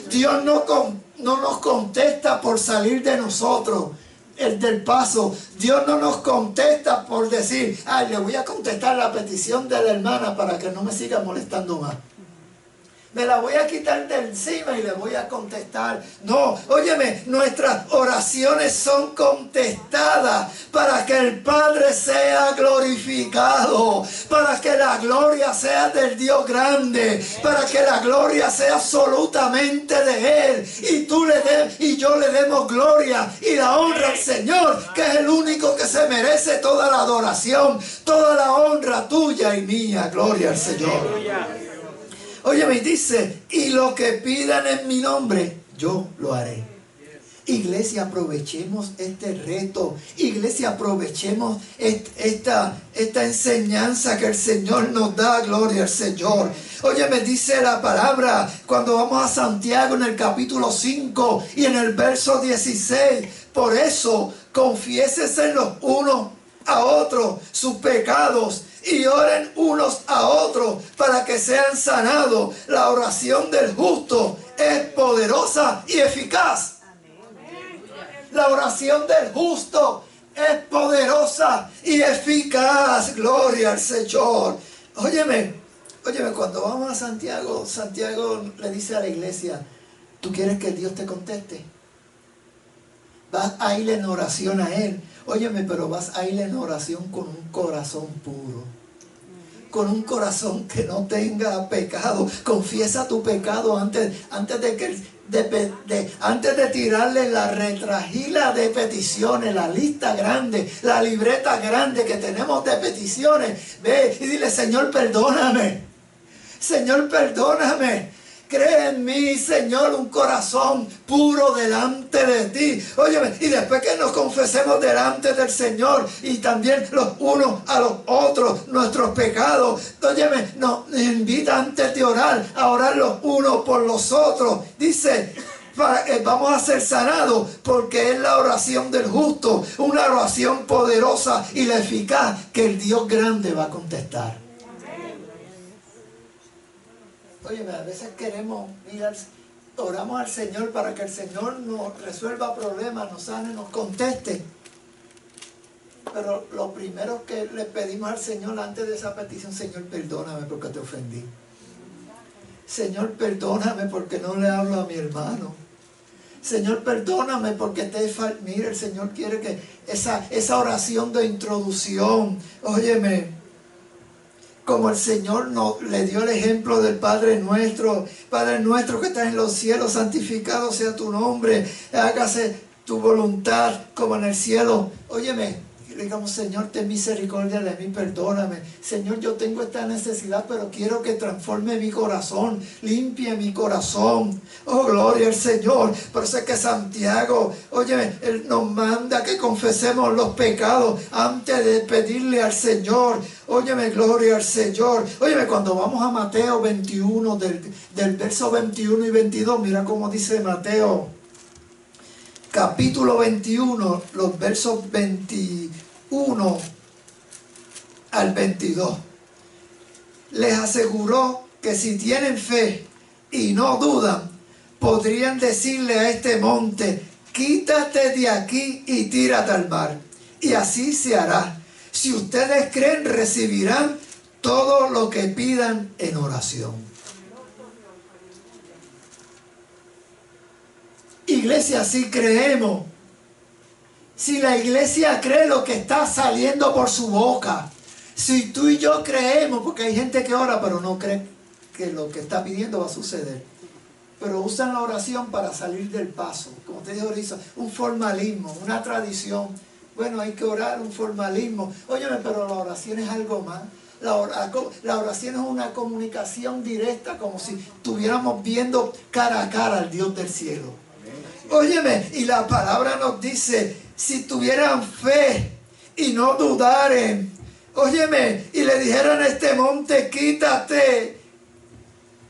Dios no nos contesta por salir de nosotros del paso. Dios no nos contesta por decir, ay, le voy a contestar la petición de la hermana para que no me siga molestando más. Me la voy a quitar de encima y le voy a contestar. No, óyeme, nuestras oraciones son contestadas para que el Padre sea glorificado, para que la gloria sea del Dios grande, para que la gloria sea absolutamente de Él. Y tú y yo le demos gloria y la honra al Señor, que es el único que se merece toda la adoración, toda la honra tuya y mía. Gloria al Señor. Oye, me dice, y lo que pidan en mi nombre, yo lo haré. Iglesia, aprovechemos este reto. Iglesia, aprovechemos esta enseñanza que el Señor nos da. Gloria al Señor. Oye, me dice la palabra, cuando vamos a Santiago en el capítulo 5 y en el verso 16. Por eso, confiésense los unos a otros sus pecados y oren unos a otros para que sean sanados. La oración del justo es poderosa y eficaz. La oración del justo es poderosa y eficaz. Gloria al Señor. Óyeme, cuando vamos a Santiago, Santiago le dice a la iglesia, ¿tú quieres que Dios te conteste? Vas a ir en oración a Él. Óyeme, pero vas a ir en oración con un corazón puro. Con un corazón que no tenga pecado. Confiesa tu pecado antes de tirarle la retragila de peticiones, la lista grande, la libreta grande que tenemos de peticiones. Ve y dile, Señor, perdóname. Señor, perdóname. Cree en mí, Señor, un corazón puro delante de ti. Óyeme, y después que nos confesemos delante del Señor y también los unos a los otros nuestros pecados, óyeme, nos invita antes de orar a orar los unos por los otros. Dice, vamos a ser sanados porque es la oración del justo, una oración poderosa y la eficaz que el Dios grande va a contestar. Oye, a veces queremos oramos al Señor para que el Señor nos resuelva problemas, nos sane, nos conteste. Pero lo primero que le pedimos al Señor antes de esa petición, Señor, perdóname porque te ofendí. Señor, perdóname porque no le hablo a mi hermano. Señor, perdóname porque mire, el Señor quiere que esa oración de introducción, óyeme, como el Señor le dio el ejemplo del Padre nuestro que estás en los cielos, santificado sea tu nombre, hágase tu voluntad como en el cielo. Óyeme, digamos, Señor, ten misericordia de mí, perdóname. Señor, yo tengo esta necesidad, pero quiero que transforme mi corazón, limpie mi corazón. Oh, gloria al Señor. Por eso es que Santiago, óyeme, Él nos manda que confesemos los pecados antes de pedirle al Señor. Óyeme, gloria al Señor. Óyeme, cuando vamos a Mateo 21, del verso 21 y 22, mira cómo dice Mateo, capítulo 21, los versos 21 al 22. Les aseguró que si tienen fe y no dudan, podrían decirle a este monte, quítate de aquí y tírate al mar. Y así se hará. Si ustedes creen, recibirán todo lo que pidan en oración. Iglesia, si creemos, si la iglesia cree lo que está saliendo por su boca, si tú y yo creemos, porque hay gente que ora pero no cree que lo que está pidiendo va a suceder, pero usan la oración para salir del paso, como te dijo ahorita, un formalismo, una tradición. Bueno, hay que orar, un formalismo. Óyeme, pero la oración es algo más. La oración es una comunicación directa, como si estuviéramos viendo cara a cara al Dios del cielo. Óyeme, y la palabra nos dice, si tuvieran fe y no dudaren, óyeme, y le dijeran a este monte, quítate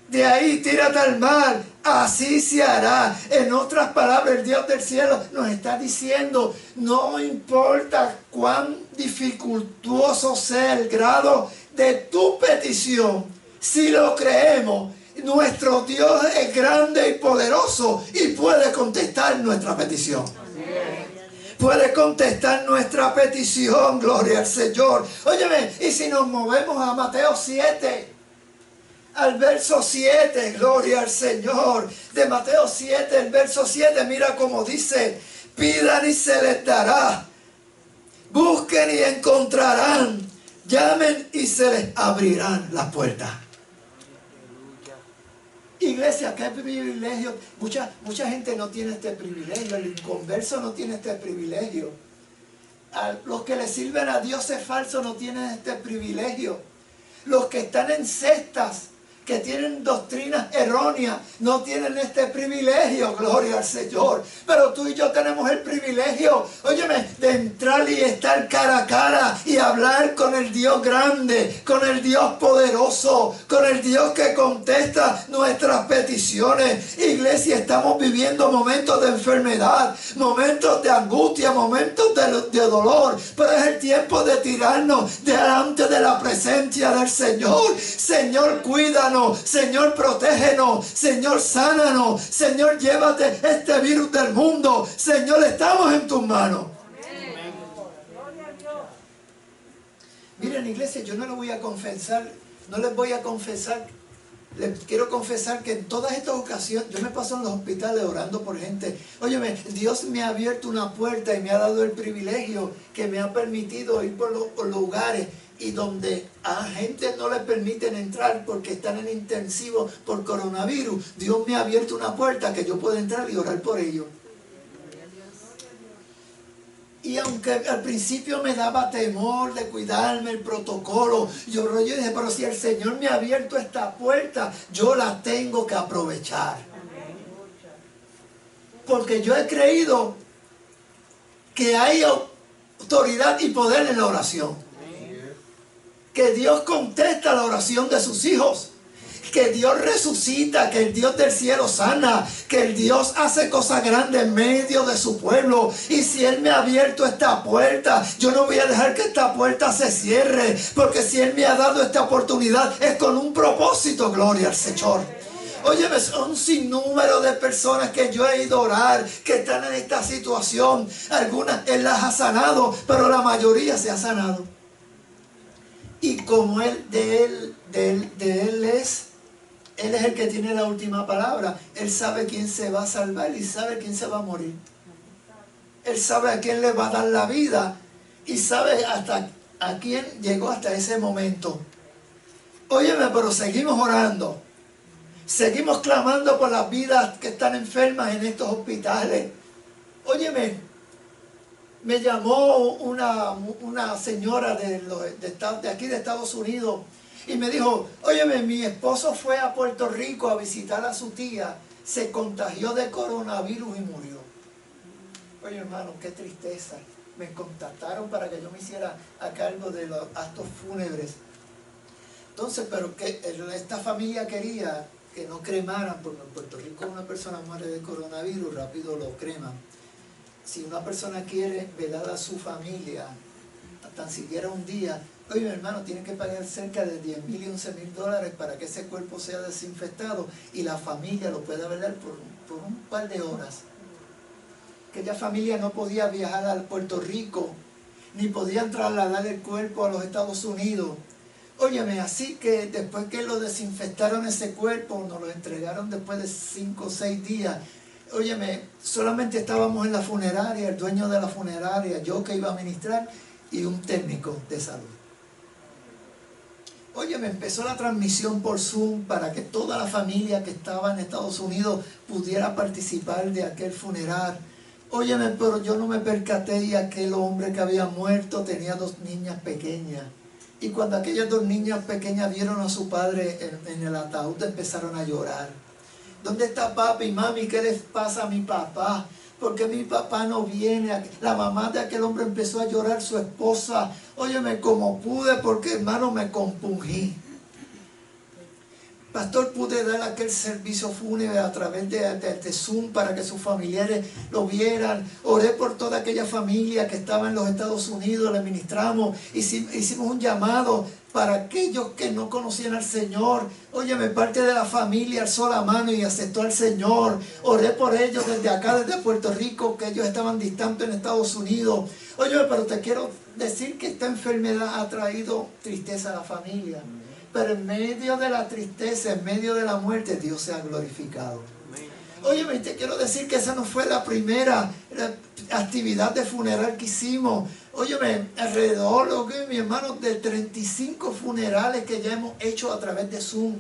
de ahí, tírate al mar, así se hará. En otras palabras, el Dios del cielo nos está diciendo, no importa cuán dificultuoso sea el grado de tu petición, si lo creemos, nuestro Dios es grande y poderoso y puede contestar nuestra petición. Puede contestar nuestra petición, gloria al Señor. Óyeme, y si nos movemos a Mateo 7, al verso 7, gloria al Señor. De Mateo 7, el verso 7, mira cómo dice, pidan y se les dará, busquen y encontrarán, llamen y se les abrirán las puertas. Iglesia, qué privilegio. Mucha gente no tiene este privilegio. El inconverso no tiene este privilegio. Los que le sirven a dioses falsos no tienen este privilegio. Los que están en sectas, que tienen doctrinas erróneas, no tienen este privilegio, gloria al Señor. Pero tú y yo tenemos el privilegio, óyeme, de entrar y estar cara a cara y hablar con el Dios grande, con el Dios poderoso, con el Dios que contesta nuestras peticiones. Iglesia, estamos viviendo momentos de enfermedad, momentos de angustia, momentos de dolor, pero es el tiempo de tirarnos delante de la presencia del Señor. Señor, cuídanos. Señor, protégenos. Señor, sánanos. Señor, llévate este virus del mundo. Señor, estamos en tus manos. Miren, iglesia, yo no les voy a confesar, les quiero confesar que en todas estas ocasiones, yo me paso en los hospitales orando por gente. Óyeme, Dios me ha abierto una puerta y me ha dado el privilegio que me ha permitido ir por los lugares y donde a gente no les permiten entrar porque están en intensivo por coronavirus. Dios me ha abierto una puerta que yo puedo entrar y orar por ellos. Y aunque al principio me daba temor de cuidarme el protocolo, yo dije, pero si el Señor me ha abierto esta puerta, yo la tengo que aprovechar. Porque yo he creído que hay autoridad y poder en la oración. Que Dios contesta la oración de sus hijos. Que Dios resucita, que el Dios del cielo sana, que el Dios hace cosas grandes en medio de su pueblo. Y si Él me ha abierto esta puerta, yo no voy a dejar que esta puerta se cierre, porque si Él me ha dado esta oportunidad es con un propósito, gloria al Señor. Óyeme, son un sinnúmero de personas que yo he ido a orar, que están en esta situación. Algunas Él las ha sanado, pero la mayoría se ha sanado. Y como Él es el que tiene la última palabra. Él sabe quién se va a salvar y sabe quién se va a morir. Él sabe a quién le va a dar la vida y sabe hasta a quién llegó hasta ese momento. Óyeme, pero seguimos orando. Seguimos clamando por las vidas que están enfermas en estos hospitales. Óyeme, me llamó una señora de aquí de Estados Unidos y me dijo, óyeme, mi esposo fue a Puerto Rico a visitar a su tía, se contagió de coronavirus y murió. Oye, hermano, qué tristeza. Me contactaron para que yo me hiciera a cargo de los actos fúnebres. Entonces, pero que esta familia quería que no cremaran, porque en Puerto Rico una persona muere de coronavirus, rápido lo creman. Si una persona quiere velar a su familia, tan siquiera un día, oye, mi hermano, tiene que pagar cerca de $10,000 y $11,000 para que ese cuerpo sea desinfectado y la familia lo pueda velar por un par de horas. Aquella familia no podía viajar a Puerto Rico, ni podían trasladar el cuerpo a los Estados Unidos. Óyeme, así que después que lo desinfectaron ese cuerpo, nos lo entregaron después de 5 o 6 días. Óyeme, solamente estábamos en la funeraria, el dueño de la funeraria, yo que iba a ministrar y un técnico de salud. Óyeme, empezó la transmisión por Zoom para que toda la familia que estaba en Estados Unidos pudiera participar de aquel funeral. Óyeme, pero yo no me percaté y aquel hombre que había muerto tenía 2 niñas pequeñas. Y cuando aquellas 2 niñas pequeñas vieron a su padre en el ataúd, empezaron a llorar. ¿Dónde está papi y mami? ¿Qué les pasa a mi papá? ¿Por qué mi papá no viene? La mamá de aquel hombre empezó a llorar, su esposa. Óyeme, como pude, porque hermano me compungí. Pastor, pude dar aquel servicio fúnebre a través de Zoom para que sus familiares lo vieran. Oré por toda aquella familia que estaba en los Estados Unidos, le ministramos. Hicimos un llamado para aquellos que no conocían al Señor. Óyeme, parte de la familia alzó la mano y aceptó al Señor. Oré por ellos desde acá, desde Puerto Rico, que ellos estaban distantes en Estados Unidos. Óyeme, pero te quiero decir que esta enfermedad ha traído tristeza a la familia. Pero en medio de la tristeza, en medio de la muerte, Dios se ha glorificado. Óyeme, te quiero decir que esa no fue la primera actividad de funeral que hicimos. Óyeme, alrededor, mi hermano, de 35 funerales que ya hemos hecho a través de Zoom.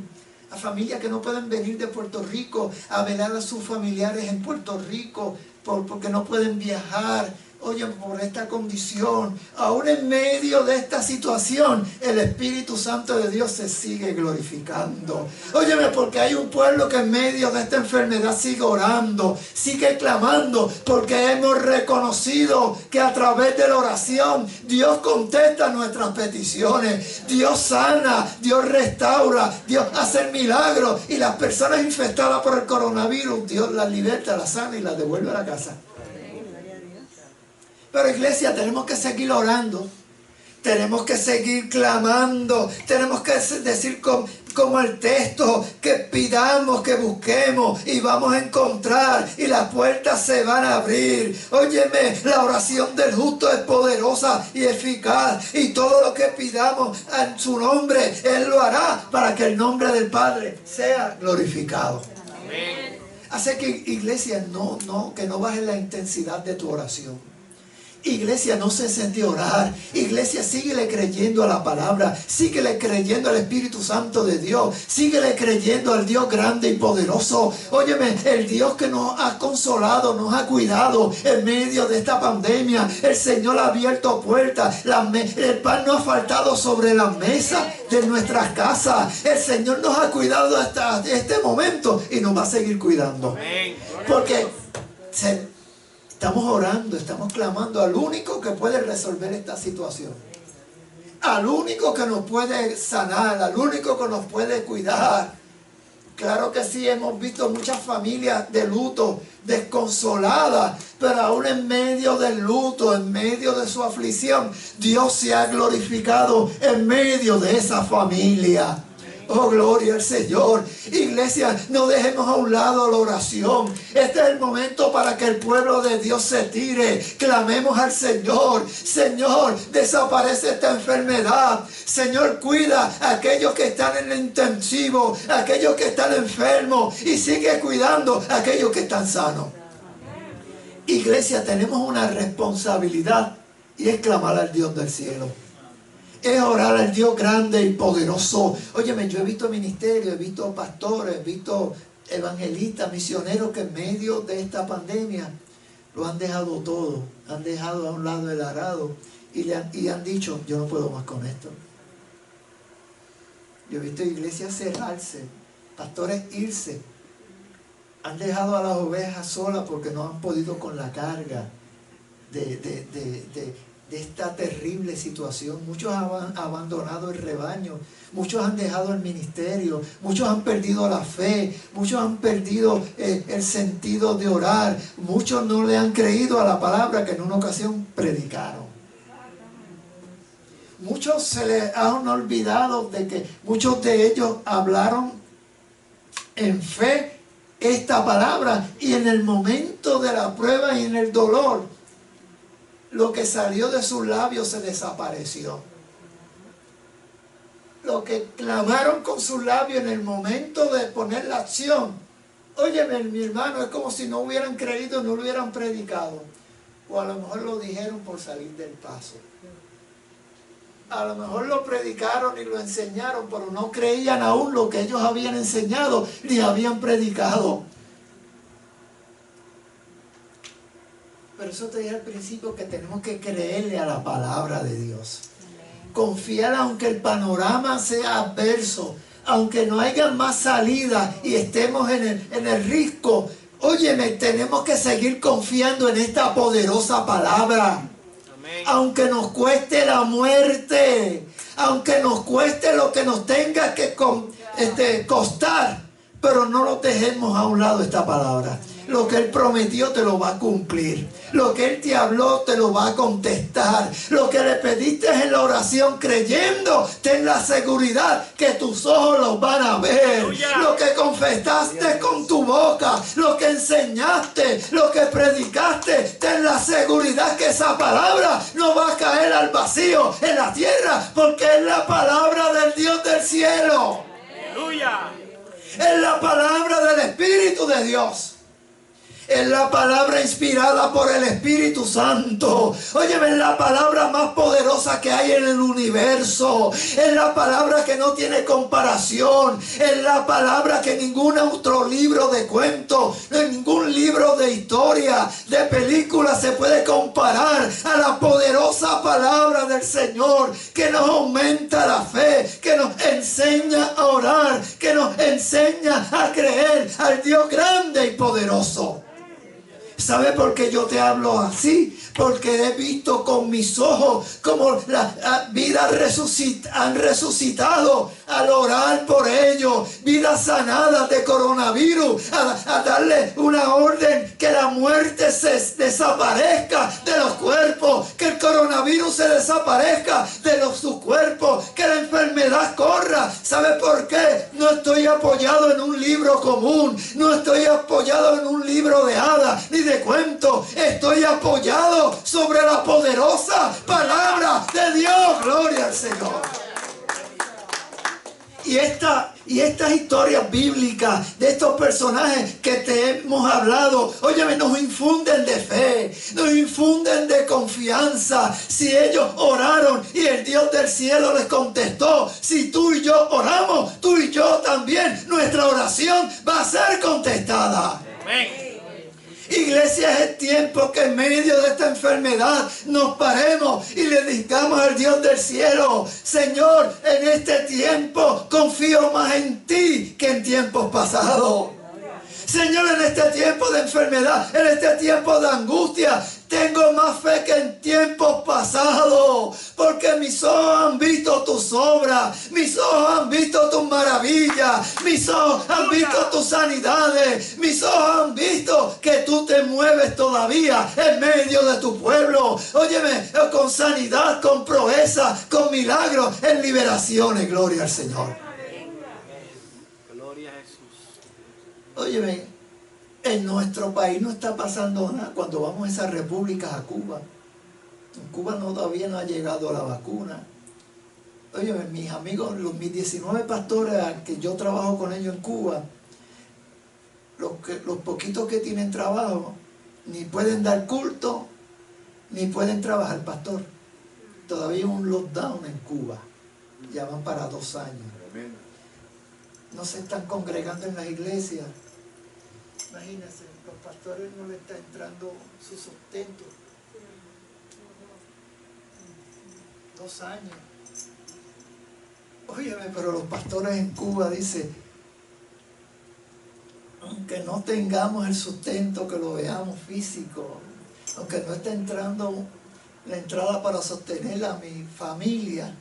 A familias que no pueden venir de Puerto Rico a velar a sus familiares en Puerto Rico porque no pueden viajar. Oye, por esta condición, aún en medio de esta situación, el Espíritu Santo de Dios se sigue glorificando. Óyeme, porque hay un pueblo que en medio de esta enfermedad sigue orando, sigue clamando, porque hemos reconocido que a través de la oración Dios contesta nuestras peticiones. Dios sana, Dios restaura, Dios hace milagros, y las personas infectadas por el coronavirus, Dios las liberta, las sana y las devuelve a la casa. Pero iglesia, tenemos que seguir orando, tenemos que seguir clamando, tenemos que decir como el texto, que pidamos, que busquemos y vamos a encontrar y las puertas se van a abrir. Óyeme, la oración del justo es poderosa y eficaz, y todo lo que pidamos en su nombre, Él lo hará para que el nombre del Padre sea glorificado. Amén. Así que iglesia, que no bajes la intensidad de tu oración. Iglesia, no cesen de orar. Iglesia, síguele creyendo a la palabra. Síguele creyendo al Espíritu Santo de Dios. Síguele creyendo al Dios grande y poderoso. Óyeme, el Dios que nos ha consolado, nos ha cuidado en medio de esta pandemia. El Señor ha abierto puertas. El pan no ha faltado sobre la mesa de nuestras casas. El Señor nos ha cuidado hasta este momento y nos va a seguir cuidando. Porque estamos orando, estamos clamando al único que puede resolver esta situación. Al único que nos puede sanar, al único que nos puede cuidar. Claro que sí, hemos visto muchas familias de luto, desconsoladas, pero aún en medio del luto, en medio de su aflicción, Dios se ha glorificado en medio de esa familia. Oh, gloria al Señor. Iglesia, no dejemos a un lado la oración. Este es el momento para que el pueblo de Dios se tire. Clamemos al Señor. Señor, desaparece esta enfermedad. Señor, cuida a aquellos que están en el intensivo, a aquellos que están enfermos, y sigue cuidando a aquellos que están sanos. Iglesia, tenemos una responsabilidad, y es clamar al Dios del cielo. Es orar al Dios grande y poderoso. Óyeme, yo he visto ministerios, he visto pastores, he visto evangelistas, misioneros que en medio de esta pandemia lo han dejado todo. Han dejado a un lado el arado y han dicho, yo no puedo más con esto. Yo he visto iglesias cerrarse, pastores irse. Han dejado a las ovejas solas porque no han podido con la carga de esta terrible situación. Muchos han abandonado el rebaño, muchos han dejado el ministerio, muchos han perdido la fe, muchos han perdido el sentido de orar, muchos no le han creído a la palabra que en una ocasión predicaron. Muchos se les han olvidado de que muchos de ellos hablaron en fe esta palabra, y en el momento de la prueba y en el dolor, lo que salió de sus labios se desapareció. Lo que clamaron con sus labios en el momento de poner la acción, óyeme, mi hermano, es como si no hubieran creído, no lo hubieran predicado. O a lo mejor lo dijeron por salir del paso. A lo mejor lo predicaron y lo enseñaron, pero no creían aún lo que ellos habían enseñado ni habían predicado. Pero eso te dije al principio, que tenemos que creerle a la palabra de Dios. Confiar aunque el panorama sea adverso, aunque no haya más salida y estemos en el risco. Óyeme, tenemos que seguir confiando en esta poderosa palabra. Amén. Aunque nos cueste la muerte, aunque nos cueste lo que nos tenga que costar, pero no lo dejemos a un lado esta palabra. Lo que Él prometió te lo va a cumplir. Lo que Él te habló te lo va a contestar. Lo que le pediste en la oración creyendo, ten la seguridad que tus ojos los van a ver. Lo que confesaste con tu boca, lo que enseñaste, lo que predicaste, ten la seguridad que esa palabra no va a caer al vacío en la tierra, porque es la palabra del Dios del cielo. Aleluya. Es la palabra del Espíritu de Dios. Es la palabra inspirada por el Espíritu Santo. Óyeme, es la palabra más poderosa que hay en el universo. Es la palabra que no tiene comparación. Es la palabra que ningún otro libro de cuentos, ningún libro de historia, de película se puede comparar a la poderosa palabra del Señor, que nos aumenta la fe, que nos enseña a orar, que nos enseña a creer al Dios grande y poderoso. ¿Sabe por qué yo te hablo así? Porque he visto con mis ojos como las vidas han resucitado al orar por ellos. Vidas sanadas de coronavirus. A darle una orden que la muerte se desaparezca de los cuerpos. Que el coronavirus se desaparezca de sus cuerpos. Que la enfermedad corra. ¿Sabe por qué? No estoy apoyado en un libro común. No estoy apoyado en un libro de hadas ni de cuento. Estoy apoyado sobre la poderosa palabra de Dios. Gloria al Señor. Y estas historias bíblicas de estos personajes que te hemos hablado, óyeme, nos infunden de fe, nos infunden de confianza. Si ellos oraron y el Dios del cielo les contestó, si tú y yo oramos, tú y yo también, nuestra oración va a ser contestada. Amén. Iglesia, es el tiempo que en medio de esta enfermedad nos paremos y le digamos al Dios del cielo: Señor, en este tiempo confío más en ti que en tiempos pasados. Señor, en este tiempo de enfermedad, en este tiempo de angustia, tengo más fe que en tiempos pasados, porque mis ojos han visto tus obras, mis ojos han visto tus maravillas, mis ojos han visto tus sanidades, mis ojos han visto que tú te mueves todavía en medio de tu pueblo. Óyeme, con sanidad, con proeza, con milagros, en liberaciones. Gloria al Señor. Gloria a Jesús. Óyeme, en nuestro país no está pasando nada. Cuando vamos a esas repúblicas, a Cuba, en Cuba todavía no ha llegado la vacuna. Óyeme, mis amigos, mis 19 pastores que yo trabajo con ellos en Cuba, los poquitos que tienen trabajo, ni pueden dar culto, ni pueden trabajar, pastor. Todavía hay un lockdown en Cuba. Ya van para 2 años. No se están congregando en las iglesias. Imagínense, los pastores no les está entrando su sustento. 2 años. Óyeme, pero los pastores en Cuba dicen, aunque no tengamos el sustento, que lo veamos físico, aunque no esté entrando la entrada para sostener a mi familia,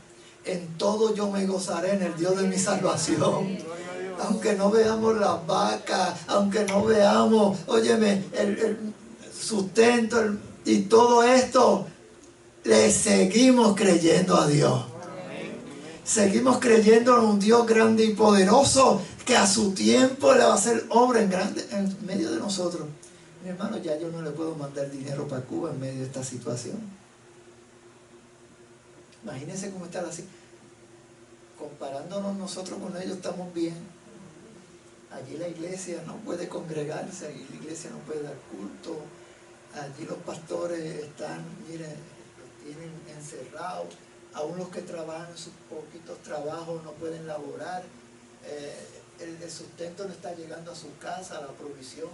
en todo yo me gozaré en el Dios de mi salvación. Aunque no veamos las vacas, aunque no veamos, óyeme, el sustento y todo esto, le seguimos creyendo a Dios. Seguimos creyendo en un Dios grande y poderoso, que a su tiempo le va a hacer obra en medio de nosotros. Mi hermano, ya yo no le puedo mandar dinero para Cuba en medio de esta situación. Imagínense cómo está así. Comparándonos nosotros con ellos, estamos bien. Allí la iglesia no puede congregarse, allí la iglesia no puede dar culto. Allí los pastores están, miren, los tienen encerrados. Aún los que trabajan en sus poquitos trabajos no pueden laborar. El sustento no está llegando a su casa, la provisión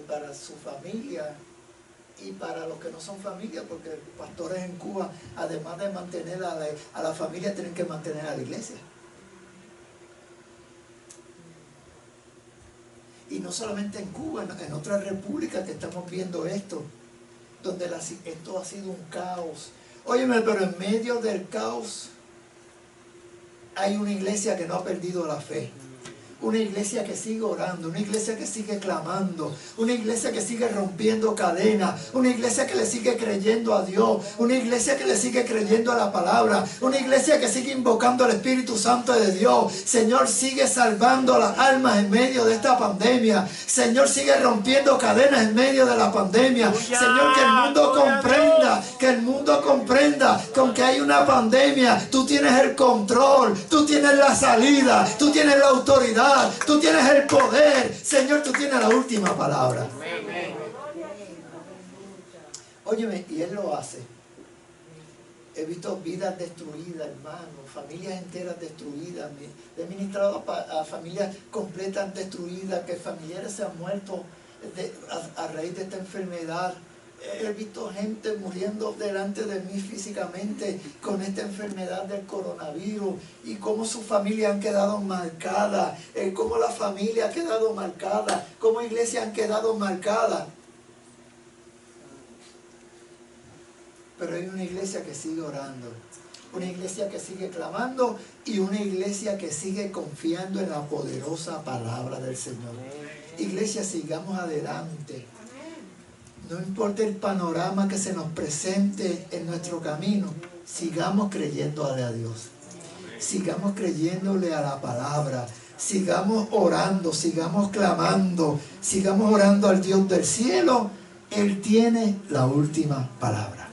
para su familia y para los que no son familia, porque los pastores en Cuba, además de mantener a la familia, tienen que mantener a la iglesia. Y no solamente en Cuba, en otras repúblicas que estamos viendo esto, donde esto ha sido un caos. Óyeme, pero en medio del caos, hay una iglesia que no ha perdido la fe. Una iglesia que sigue orando, una iglesia que sigue clamando, una iglesia que sigue rompiendo cadenas, una iglesia que le sigue creyendo a Dios, una iglesia que le sigue creyendo a la palabra, una iglesia que sigue invocando al Espíritu Santo de Dios. Señor, sigue salvando las almas en medio de esta pandemia. Señor, sigue rompiendo cadenas en medio de la pandemia. Señor, que el mundo comprenda con que hay una pandemia. Tú tienes el control, tú tienes la salida, tú tienes la autoridad. Tú tienes el poder. Señor, tú tienes la última palabra. Óyeme, y Él lo hace. He visto vidas destruidas, hermanos, familias enteras destruidas. He ministrado a familias completas destruidas, que familiares se han muerto a raíz de esta enfermedad. He visto gente muriendo delante de mí físicamente con esta enfermedad del coronavirus, y cómo sus familias han quedado marcadas, cómo la familia ha quedado marcada, cómo iglesias han quedado marcadas. Pero hay una iglesia que sigue orando, una iglesia que sigue clamando, y una iglesia que sigue confiando en la poderosa palabra del Señor. Iglesia, sigamos adelante. No importa el panorama que se nos presente en nuestro camino, sigamos creyéndole a Dios. Sigamos creyéndole a la palabra. Sigamos orando, sigamos clamando, sigamos orando al Dios del cielo. Él tiene la última palabra.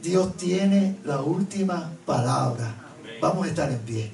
Dios tiene la última palabra. Vamos a estar en pie.